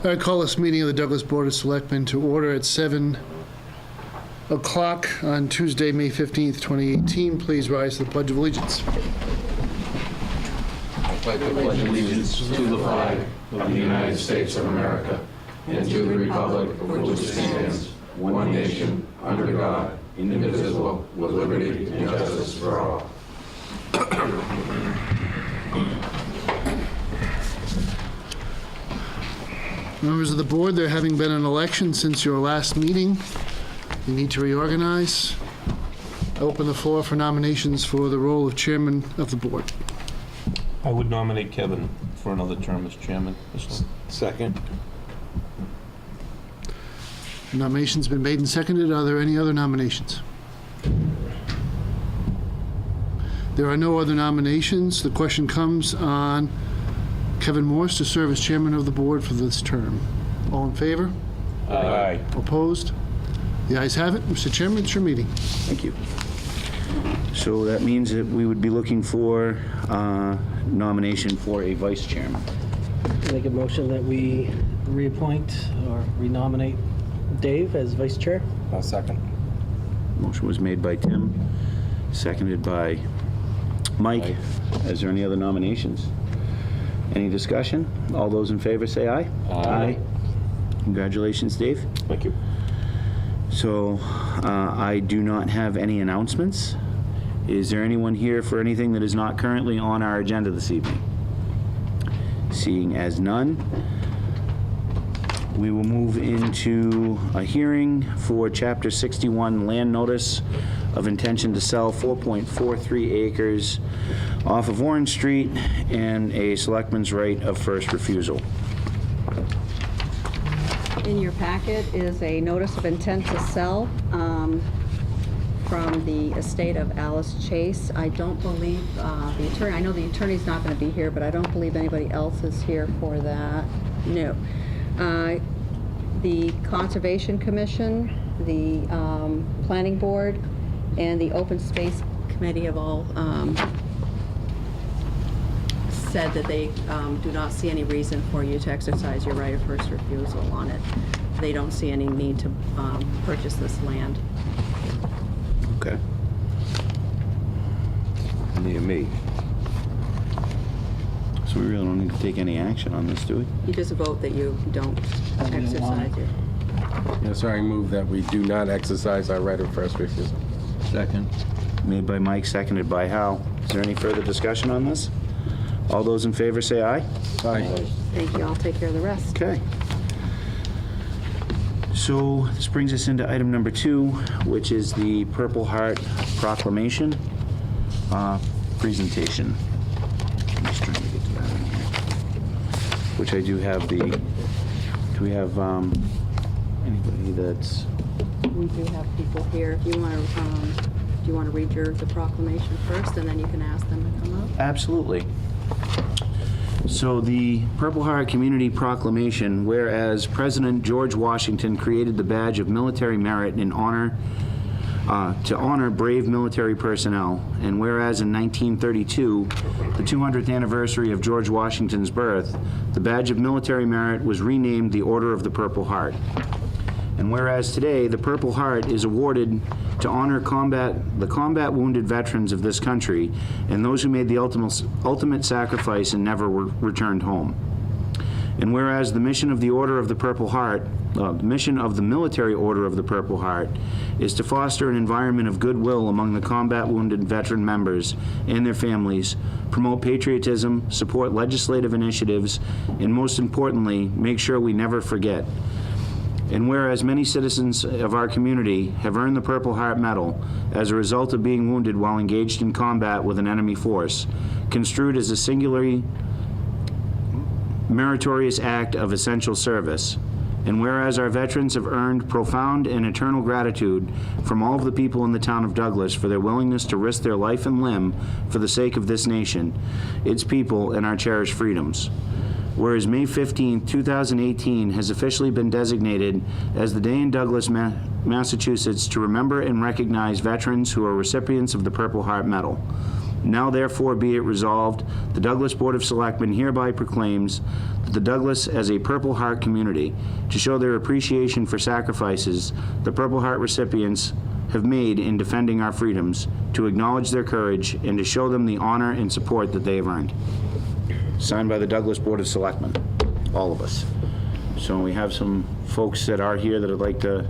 I call this meeting of the Douglas Board of Selectmen to order at 7 o'clock on Tuesday, May 15th, 2018. Please rise to the Pledge of Allegiance. I pledge allegiance to the flag of the United States of America and to the republic for which it stands, one nation, under God, indivisible, with liberty and justice for all. Members of the board, there having been an election since your last meeting, you need to reorganize. I open the floor for nominations for the role of chairman of the board. I would nominate Kevin for another term as chairman. Second. Nomination's been made and seconded. Are there any other nominations? There are no other nominations. The question comes on Kevin Morse to serve as chairman of the board for this term. All in favor? Aye. Opposed? The ayes have it. Mr. Chairman, it's your meeting. Thank you. So that means that we would be looking for nomination for a vice chairman. Make a motion that we reappoint or renominate Dave as vice chair. I'll second. Motion was made by Tim, seconded by Mike. Is there any other nominations? Any discussion? All those in favor say aye. Aye. Congratulations, Dave. Thank you. So I do not have any announcements. Is there anyone here for anything that is not currently on our agenda this evening? Seeing as none, we will move into a hearing for Chapter 61 land notice of intention to sell 4.43 acres off of Orange Street and a selectman's right of first refusal. In your packet is a notice of intent to sell from the estate of Alice Chase. I don't believe the attorney, I know the attorney's not going to be here, but I don't believe anybody else is here for that. No. The Conservation Commission, the Planning Board, and the Open Space Committee have all said that they do not see any reason for you to exercise your right of first refusal on it. They don't see any need to purchase this land. Okay. Near me. So we really don't need to take any action on this, do we? You just vote that you don't exercise it. Yes, sir, I move that we do not exercise our right of first refusal. Second. Made by Mike, seconded by Hal. Is there any further discussion on this? All those in favor say aye. Aye. Thank you. I'll take care of the rest. Okay. So this brings us into item number 2, which is the Purple Heart Proclamation presentation. I'm just trying to get to that in here. Which I do have the, do we have anybody that's... We do have people here. If you want to, do you want to read the proclamation first, and then you can ask them to come up? Absolutely. So the Purple Heart Community Proclamation, whereas President George Washington created the badge of military merit in honor to honor brave military personnel, and whereas in 1932, the 200th anniversary of George Washington's birth, the badge of military merit was renamed the Order of the Purple Heart. And whereas today, the Purple Heart is awarded to honor the combat wounded veterans of this country and those who made the ultimate sacrifice and never returned home. And whereas the mission of the Order of the Purple Heart, the mission of the Military Order of the Purple Heart, is to foster an environment of goodwill among the combat wounded veteran members and their families, promote patriotism, support legislative initiatives, and most importantly, make sure we never forget. And whereas many citizens of our community have earned the Purple Heart Medal as a result of being wounded while engaged in combat with an enemy force, construed as a singularly meritorious act of essential service. And whereas our veterans have earned profound and eternal gratitude from all of the people in the town of Douglas for their willingness to risk their life and limb for the sake of this nation, its people, and our cherished freedoms. Whereas May 15, 2018 has officially been designated as the day in Douglas, Massachusetts to remember and recognize veterans who are recipients of the Purple Heart Medal. Now therefore be it resolved, the Douglas Board of Selectmen hereby proclaims that the Douglas as a Purple Heart community, to show their appreciation for sacrifices the Purple Heart recipients have made in defending our freedoms, to acknowledge their courage, and to show them the honor and support that they have earned. Signed by the Douglas Board of Selectmen, all of us. So we have some folks that are here that would like to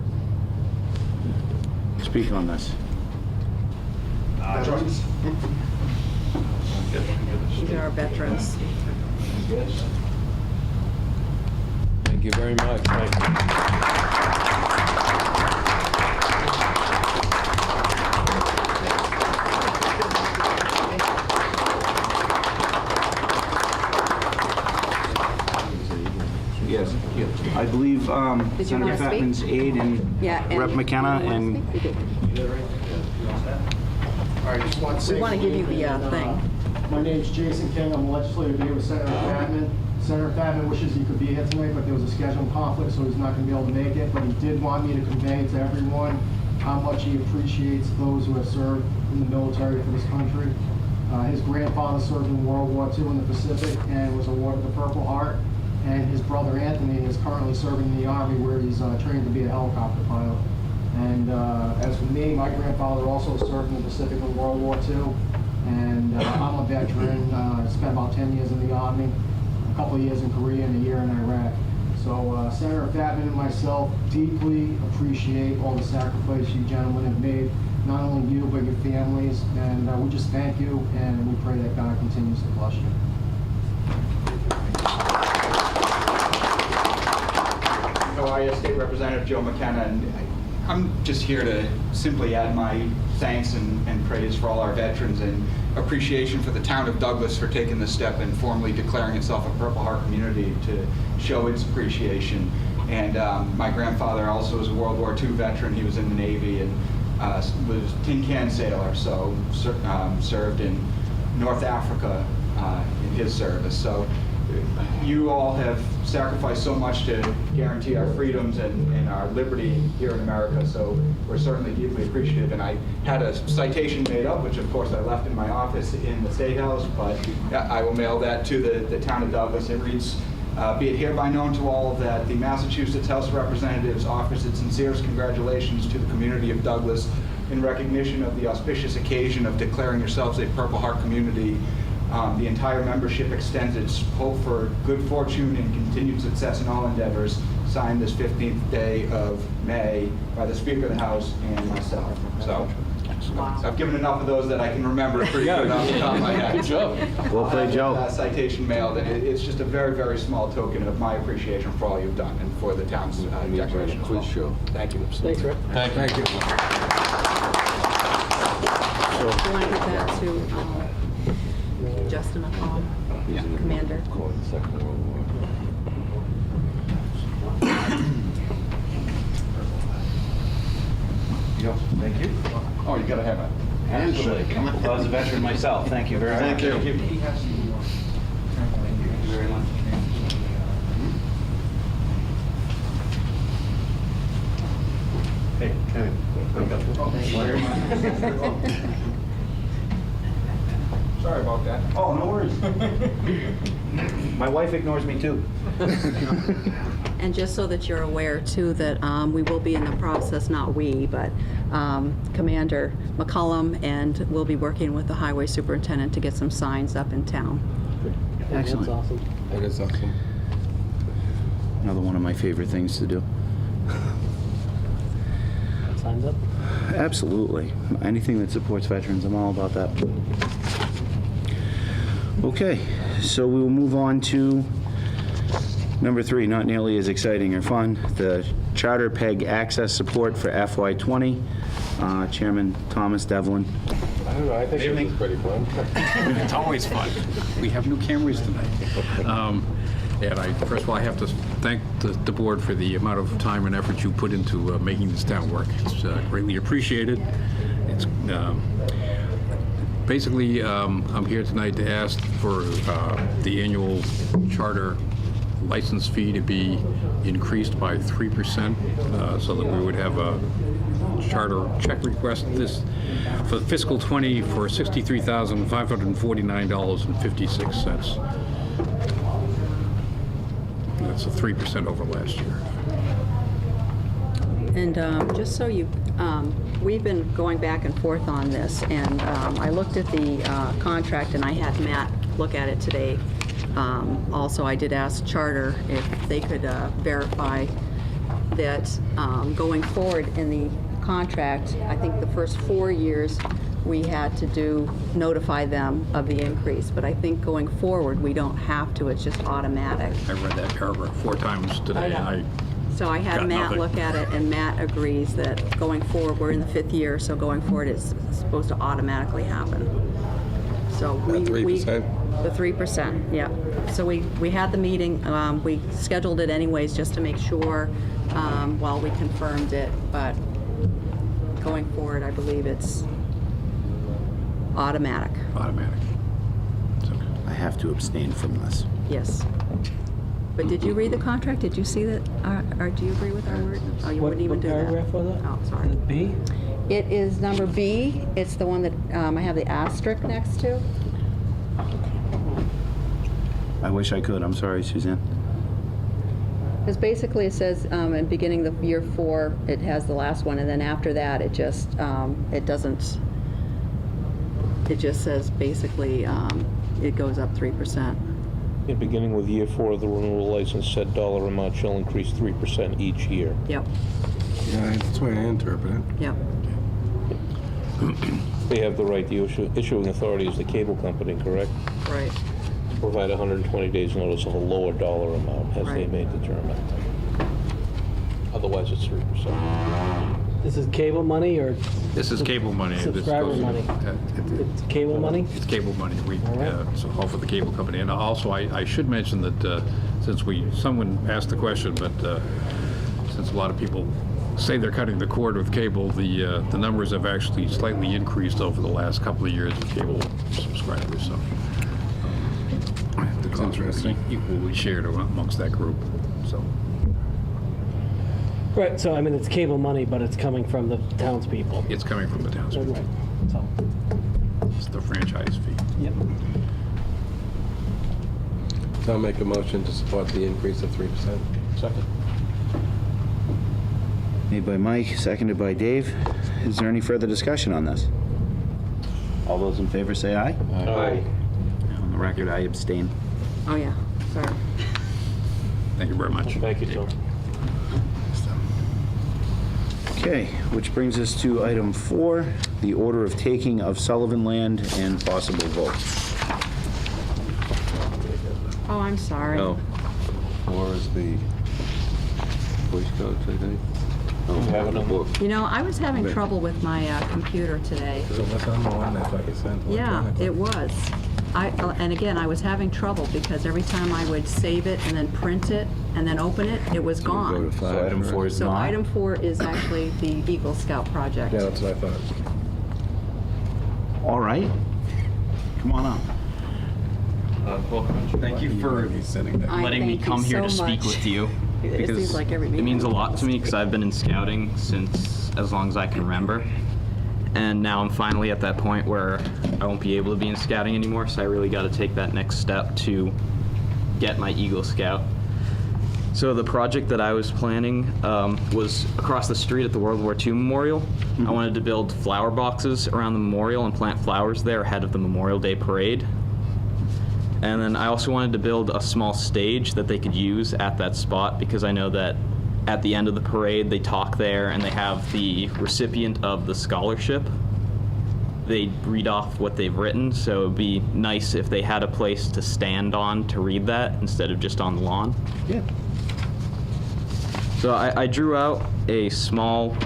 speak on this. These are our veterans. Thank you very much. Yes, I believe Did you Senator wanna speak? Fatman's aide and Yeah. Rep. McKenna you wanna and speak? We do. All right, just want to say. We want to give you the thing. My name's Jason King. I'm a legislative aide with Senator Fatman. Senator Fatman wishes he could be here tonight, but there was a scheduling conflict, so he's not going to be able to make it. But he did want me to convey to everyone how much he appreciates those who have served in the military for this country. His grandfather served in World War II in the Pacific and was awarded the Purple Heart. And his brother Anthony is currently serving in the Army, where he's trained to be a helicopter pilot. And as for me, my grandfather also served in the Pacific in World War II. And I'm a veteran. Spent about 10 years in the Army, a couple of years in Korea, and a year in Iraq. So Senator Fatman and myself deeply appreciate all the sacrifice you gentlemen have made, not only you, but your families. And we just thank you, and we pray that God continues to bless you. How are you? State Representative Joe McKenna, and I'm just here to simply add my thanks and praise for all our veterans and appreciation for the town of Douglas for taking this step and formally declaring itself a Purple Heart community to show its appreciation. And my grandfather also was a World War II veteran. He was in the Navy and was a tin can sailor, so served in North Africa in his service. So you all have sacrificed so much to guarantee our freedoms and our liberty here in America, so we're certainly deeply appreciative. And I had a citation made up, which of course I left in my office in the State House, but I will mail that to the town of Douglas. It reads, be it hereby known to all that the Massachusetts House of Representatives offers its sincerest congratulations to the community of Douglas in recognition of the auspicious occasion of declaring yourselves a Purple Heart community. The entire membership extends its hope for good fortune and continued success in all endeavors. Signed this 15th day of May by the Speaker of the House and myself. So I've given enough of those that I can remember pretty good off the top of my head. Good job. Well played, Joe. Citation mailed, and it's just a very, very small token of my appreciation for all you've done and for the town's declaration as well. Quiz show. Thank you. Thanks, Rick. Thank you. Do you want to give that to Justin McCall, Commander? Thank you. Oh, you gotta have a handshake. Well, as a veteran myself, thank you very much. Thank you. Thank you very much. Hey, Kevin. Sorry about that. Oh, no worries. My wife ignores me too. And just so that you're aware too, that we will be in the process, not we, but Commander McCullum, and we'll be working with the highway superintendent to get some signs up in town. Excellent. That's awesome. That is awesome. Another one of my favorite things to do. Signs up. Absolutely. Anything that supports veterans, I'm all about that. Okay, so we will move on to number 3, not nearly as exciting or fun, the Charter Peg Access Support for FY20. Chairman Thomas Devlin. I don't know, I think it was pretty fun. It's always fun. We have new cameras tonight. And first of all, I have to thank the board for the amount of time and effort you put into making this town work. It's greatly appreciated. It's basically, I'm here tonight to ask for the annual charter license fee to be increased by 3%, so that we would have a charter check request this for fiscal '20 for $63,549.56. That's a 3% over last year. And just so you, we've been going back and forth on this, and I looked at the contract, and I had Matt look at it today. Also, I did ask Charter if they could verify that going forward in the contract, I think the first 4 years, we had to notify them of the increase. But I think going forward, we don't have to, it's just automatic. I read that paragraph 4 times today, and So I had Got Matt nothing. look at it, and Matt agrees that going forward, we're in the 5th year, so going forward, it's supposed to automatically happen. So we... 3%? The 3%, yeah. So we had the meeting, we scheduled it anyways, just to make sure, while we confirmed it, but going forward, I believe it's automatic, automatic. So, I have to abstain from this. yes. But did you read the contract? Did you see that, or do you agree with our word? Oh, you wouldn't even do that? What paragraph was it? Oh, sorry. B? It is number B. It's the one that I have the asterisk next to. I wish I could. I'm sorry, Suzanne. Because basically it says, in beginning of year 4, it has the last one, and then after that, it just, it doesn't, it just says basically, it goes up 3%. In beginning with year 4 of the renewal license, said dollar amount shall increase 3% each year. Yep, Yeah, that's the way I interpret it. yep. They have the right, the issuing authority is the cable company, correct? Right. Provide 120 days notice of a lower dollar amount as they Right. may determine. Otherwise, it's 3%. This is cable money or this is cable money. This subscriber goes- money? It's cable money? It's cable money. We, All right. it's all for the cable company. And also, I should mention that since someone asked the question, but since a lot of people say they're cutting the cord with cable, the numbers have actually slightly increased over the last couple of years of cable subscribers. So the cost will be equally shared amongst that group. So Right, so I mean, it's cable money, but it's coming from the townspeople. it's coming from the townspeople. Right, so, It's the franchise fee. yep. So I'll make a motion to support the increase of 3%. Second. Made by Mike, seconded by Dave. Is there any further discussion on this? All those in favor say aye. Aye. On the record, I abstain. Oh, yeah, sorry. Thank you very much. Thank you, Tom. Okay, which brings us to item 4, the order of taking of Sullivan Land and possible vote. Oh, I'm sorry. No. 4 is the Boy Scouts, I think. Oh, have it on book. You know, I was having trouble with my computer today. So that's on the one I thought you sent. Yeah, it was. And again, I was having trouble because every time I would save it and then print it and then open it, it was Go gone. to 5. So item 4 is So not. item 4 is actually the Eagle Scout project. Yeah, that's what I thought. All right. Come on up. Well, thank you for He's sitting there. I letting me thank come you here to so speak much. with you. It because seems like every it meeting. means a lot to me because I've been in scouting since as long as I can remember. And now I'm finally at that point where I won't be able to be in scouting anymore, so I really got to take that next step to get my Eagle Scout. So the project that I was planning was across the street at the World War II Memorial. I wanted to build flower boxes around the memorial and plant flowers there ahead of the Memorial Day parade. And then I also wanted to build a small stage that they could use at that spot because I know that at the end of the parade they talk there and they have the recipient of the scholarship. They read off what they've written, so it would be nice if they had a place to stand on to read that instead of just on the lawn. Yeah. So I drew out a small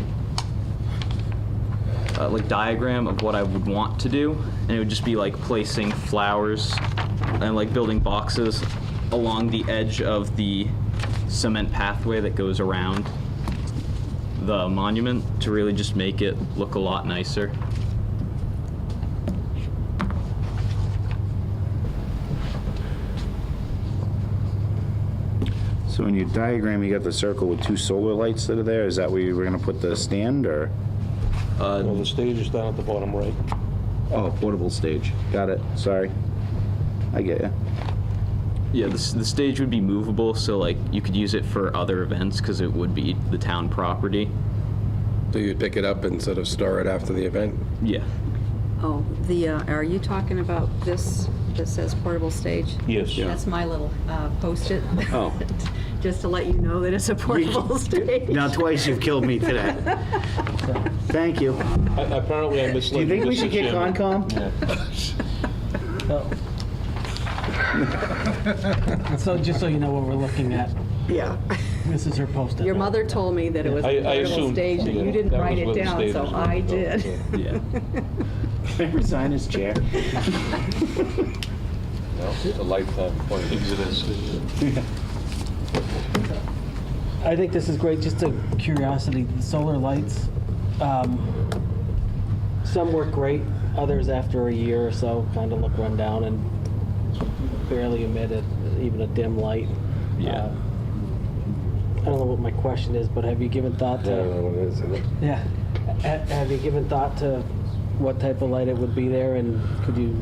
like diagram of what I would want to do, and it would just be like placing flowers and like building boxes along the edge of the cement pathway that goes around the monument to really just make it look a lot nicer. So in your diagram, you got the circle with 2 solar lights that are there. Is that where you were gonna put the stand, or? Well, the stage is down at the bottom right. Oh, portable stage. Got it. Sorry. I get ya. Yeah, the stage would be movable, so like you could use it for other events because it would be the town property. So you'd pick it up and sort of store it after the event? Yeah. Oh, are you talking about this that says portable stage? Yes. That's my little Post-it. Oh. Just to let you know that it's a portable stage. Now twice you've killed me today. Thank you. Apparently I misled Do you think we Mr. should get Chairman. Concom? Oh. So just so you know what we're looking at, Yeah. this is her post-it. Your mother told me that it was I a portable assumed, stage, and yeah, you didn't that write was it where the down, stage so was I going. did. Yeah. Can I resign his chair? No, it's a lifetime appointment. I think this is great, just a curiosity, the solar lights, some work great, others after a year or so kind of look run down and barely emit even a dim light. Yeah. I don't know what my question is, but have you given thought I don't know to, what it is. yeah, have you given thought to what type of light it would be there, and could you,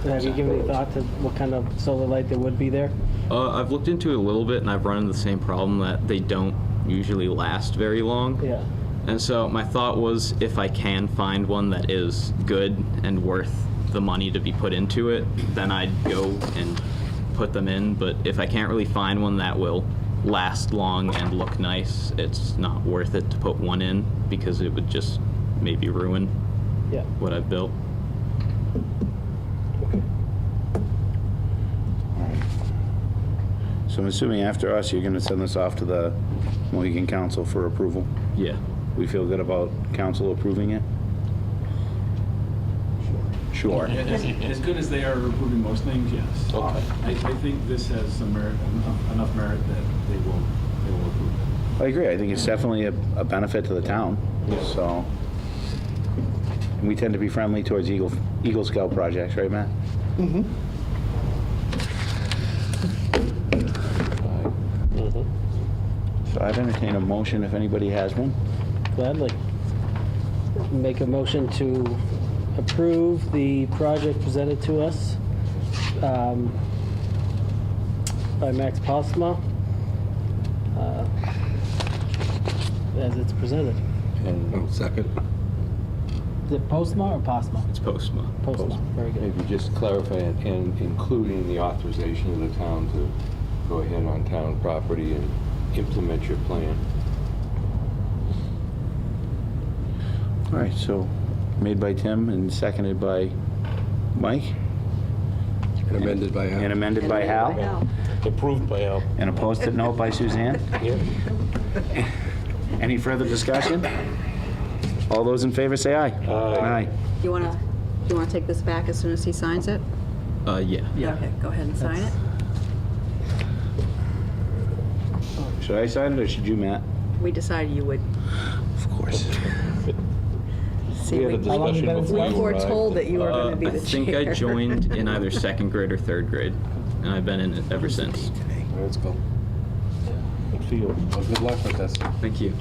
have you given any thought to what kind of solar light there would be there? I've looked into it a little bit, and I've run into the same problem that they don't usually last very long. Yeah. And so my thought was, if I can find one that is good and worth the money to be put into it, then I'd go and put them in. But if I can't really find one that will last long and look nice, it's not worth it to put one in because it would just maybe ruin Yeah. what I've built. So I'm assuming after us, you're gonna send this off to the Mohegan Council for approval? Yeah. We feel good about council approving it? Sure. As good as they are approving most things, yes. Okay. I think this has some merit, enough merit that they will approve it. I agree. I think it's definitely a benefit to the town, so. And we tend to be friendly towards Eagle Scout projects, right, Matt? So I'd entertain a motion if anybody has one. Gladly. Make a motion to approve the project presented to us by Max Postma as it's presented. Oh, second. Is it Postma or Postma? It's Postma. Postma, very good. Maybe just clarify and including the authorization of the town to go ahead on town property and implement your plan. All right, so made by Tim and seconded by Mike And amended by and Al. amended by Hal Approved by Al. and a post-it note by Suzanne. Yeah. Any further discussion? All those in favor say aye. Aye. You wanna take this back as soon as he signs it? Yeah. Okay, go ahead and sign it. Should I sign it or should you, Matt? We decided you would. Of course. See, We had a we How long you been in discussion before we you were arrived. told that you were gonna be I the chair. think I joined in either second grade or third grade, and I've been in it ever since. Let's go. Good for you. Well, good luck with this. Thank you.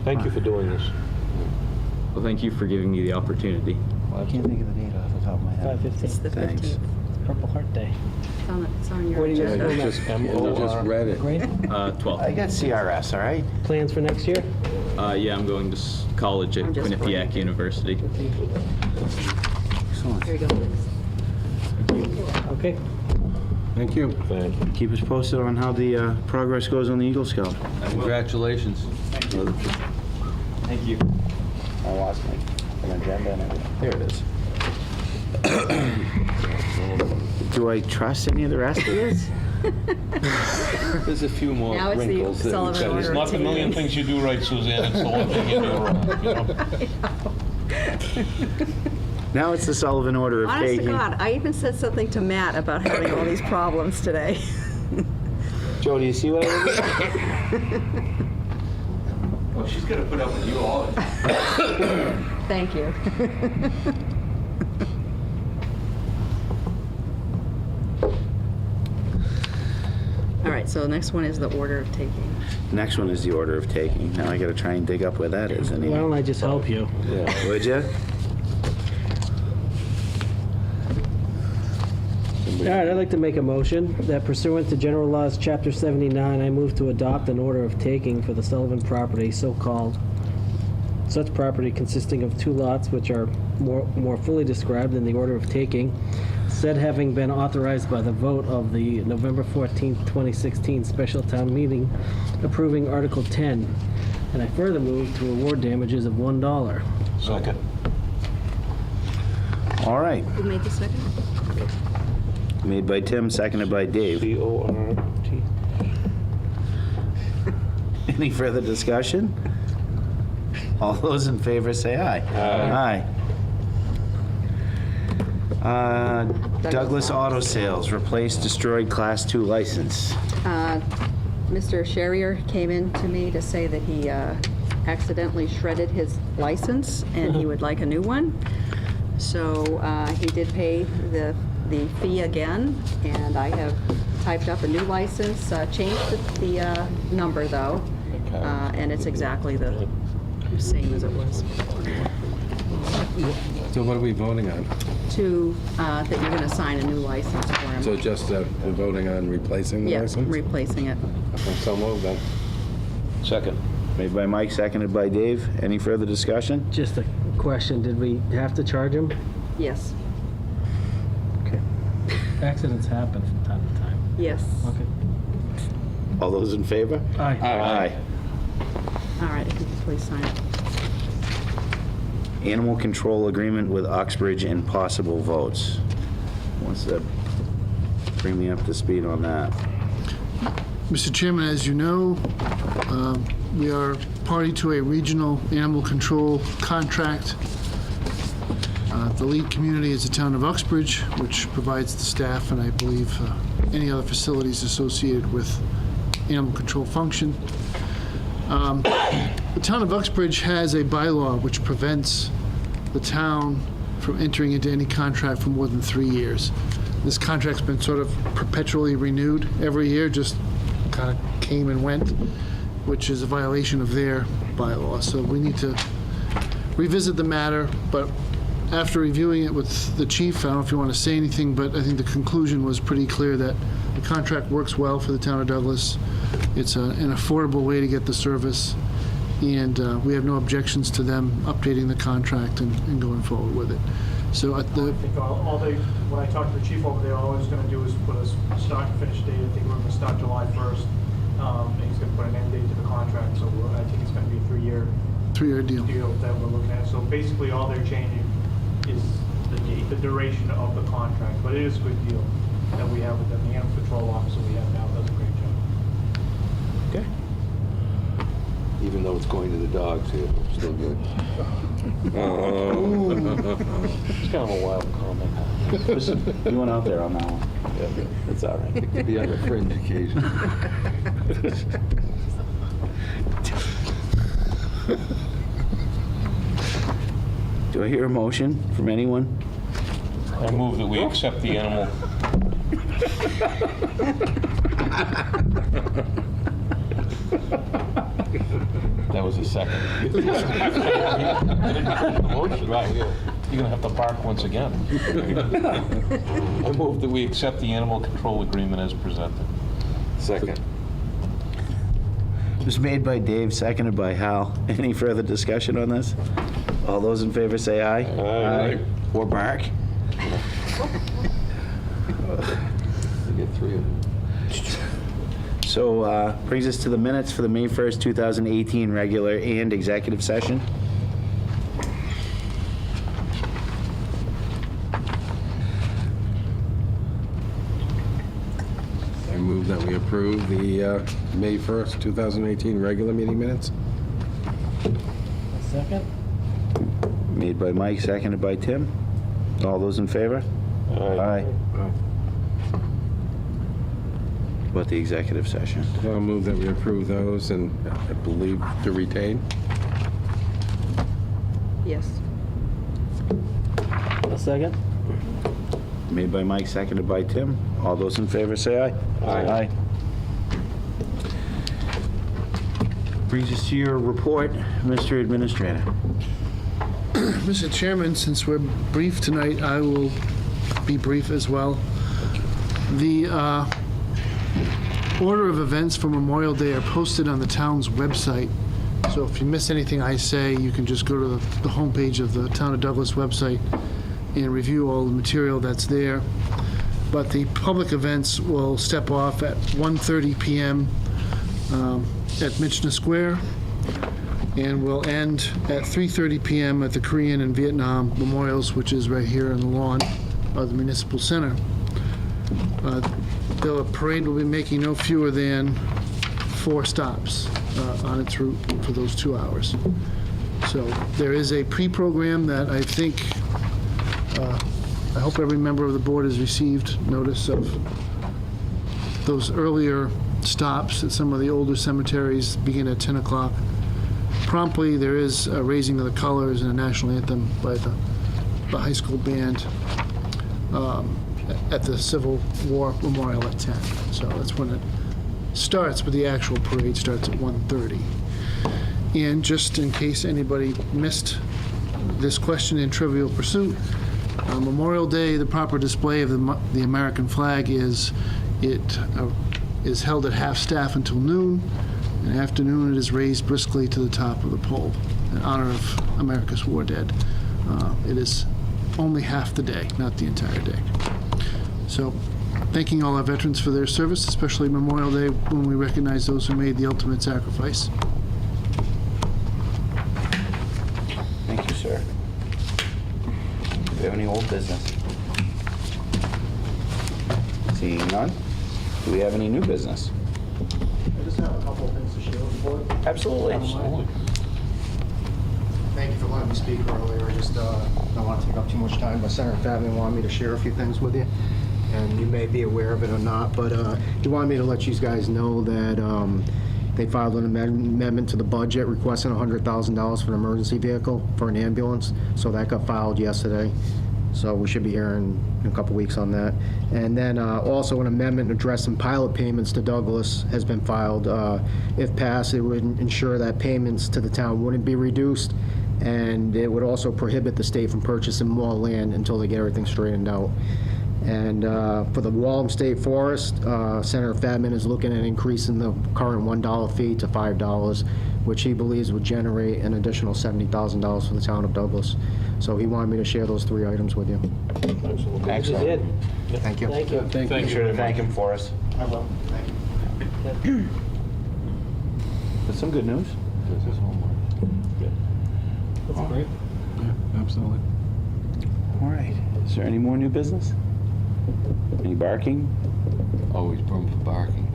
Thank you for doing this. Well, thank you for giving me the opportunity. I can't think of the date off the top of my head. 5:15. It's the Thanks. 15th. Purple Heart Day. It's on your What do you agenda. guys Just, M-O-R. just read it. Great. 12th. I got CRS, all right? Plans for next year? Yeah, I'm going to college at I'm just Quinnipiac University. Excellent. Here you go. Okay. Thank you. Thank you. Keep us posted on how the progress goes on the Eagle Scout. Congratulations. Thank you. I lost my agenda and everything. There it is. Do I trust any of the rest of this? There's a few more Now it's the wrinkles. that Sullivan we've got. order. It's not the million things you do right, Suzanne, it's the one thing you do wrong, you know? Now it's the Sullivan order of Honest to taking. God, I even said something to Matt about having all these problems today. Joe, do you see what I did? Well, she's gonna put up with you all the time. Thank you. so the next one is the order of taking. Next one is the order of taking. Now I gotta try and dig up where that is. Why don't I just help you? Would you? All right, I'd like to make a motion that pursuant to General Laws, Chapter 79, I move to adopt an order of taking for the Sullivan property, so-called. Such property consisting of 2 lots which are more fully described in the order of taking, said having been authorized by the vote of the November 14th, 2016 special town meeting approving Article 10. And I further move to award damages of $1. Second. All right. Who made the second? Made by Tim, seconded by Dave. C-O-R-T. Any further discussion? All those in favor say aye. Aye. Douglas Auto Sales, replace destroyed Class 2 license. Mr. Sherrier came in to me to say that he accidentally shredded his license and he would like a new one. So he did pay the fee again, and I have typed up a new license, changed the number though, and it's exactly the same as it was. So what are we voting on? That you're going to sign a new license for him. So just we're voting on replacing the Yes, license? replacing it. So moved then. Second. Made by Mike, seconded by Dave. Any further discussion? Just a question, did we have to charge him? Yes, Okay. Accidents happen from time to time. yes. Okay. All those in favor? Aye. Aye. All right, if you could please sign it. Animal control agreement with Oxbridge and possible votes. Wants to bring me up to speed on that. Mr. Chairman, as you know, we are party to a regional animal control contract. The lead community is the town of Uxbridge, which provides the staff and I believe any other facilities associated with animal control function. The town of Uxbridge has a bylaw which prevents the town from entering into any contract for more than 3 years. This contract's been sort of perpetually renewed every year, just kind of came and went, which is a violation of their bylaw. So we need to revisit the matter, but after reviewing it with the chief, I don't know if you want to say anything, but I think the conclusion was pretty clear that the contract works well for the town of Douglas. It's an affordable way to get the service, and we have no objections to them updating the contract and going forward with it. So at the, I think when I talked to the chief over there, all he's gonna do is put a start and finish date. I think we're gonna start July 1st, and he's gonna put an end date to the contract, so I think it's gonna be a 3-year 3-year deal. that we're looking at. So basically, all they're changing is the duration of the contract, but it is a good deal that we have with them. The animal control officer we have now does a great job. Okay. Even though it's going to the dogs here, it's still good. It's kind of a wild comment. Listen, you went out there on that one. It's all right. It could be on a fringe occasion. Do I hear a motion from anyone? I move that we accept the animal. That was a second. Right. You're gonna have to bark once again. I move that we accept the animal control agreement as presented. Second. It was made by Dave, seconded by Hal. Any further discussion on this? All those in favor say aye. Aye. Or bark. You get 3 of them. So brings us to the minutes for the May 1st, 2018 regular and executive session. I move that we approve the May 1st, 2018 regular meeting minutes. Second? Made by Mike, seconded by Tim. All those in favor? Aye. About the executive session. I'll move that we approve those and I believe to retain. Yes. A second? Made by Mike, seconded by Tim. All those in favor say aye. Aye. Aye. Brings us to your report, Mr. Administrator. Mr. Chairman, since we're brief tonight, I will be brief as well. The order of events for Memorial Day are posted on the town's website. So if you miss anything I say, you can just go to the homepage of the Town of Douglas website and review all the material that's there. But the public events will step off at 1:30 p.m. At Michener Square, and will end at 3:30 p.m. at the Korean and Vietnam Memorials, which is right here on the lawn of the Municipal Center. The parade will be making no fewer than 4 stops on its route for those 2 hours. So there is a pre-program that I think, I hope every member of the board has received notice of those earlier stops at some of the older cemeteries begin at 10 o'clock. Promptly, there is a raising of the colors and a national anthem by the high school band at the Civil War Memorial at 10. So that's when it starts, but the actual parade starts at 1:30. And just in case anybody missed this question in Trivial Pursuit, Memorial Day, the proper display of the American flag is held at half-staff until noon. In the afternoon, it is raised briskly to the top of the pole in honor of America's war dead. It is only half the day, not the entire day. So, thanking all our veterans for their service, especially Memorial Day, when we recognize those who made the ultimate sacrifice. Thank you, sir. Do we have any old business? Seeing none. Do we have any new business? I just have a couple of things to share with the board. Absolutely. Thank you for letting me speak earlier. I just don't want to take up too much time, but Senator Fatman wanted me to share a few things with you, and you may be aware of it or not, but he wanted me to let you guys know that they filed an amendment to the budget requesting $100,000 for an emergency vehicle for an ambulance, so that got filed yesterday. So we should be hearing in a couple weeks on that. And then also an amendment addressing pilot payments to Douglas has been filed. If passed, it would ensure that payments to the town wouldn't be reduced, and it would also prohibit the state from purchasing more land until they get everything straightened out. And for the Waltham State Forest, Senator Fatman is looking at increasing the current $1 fee to $5, which he believes would generate an additional $70,000 for the town of Douglas. So he wanted me to share those 3 items with you. You Excellent. did. Thank you. Thank you. Make sure to thank him for us. I will. Thank you. That's some good news. That's great. Absolutely. All right. Is there any more new business? Any barking? Always room for barking.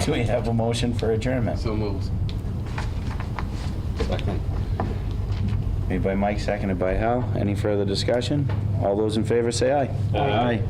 Do we have a motion for adjournment? So moves. Second. Made by Mike, seconded by Hal. Any further discussion? All those in favor say aye. Aye.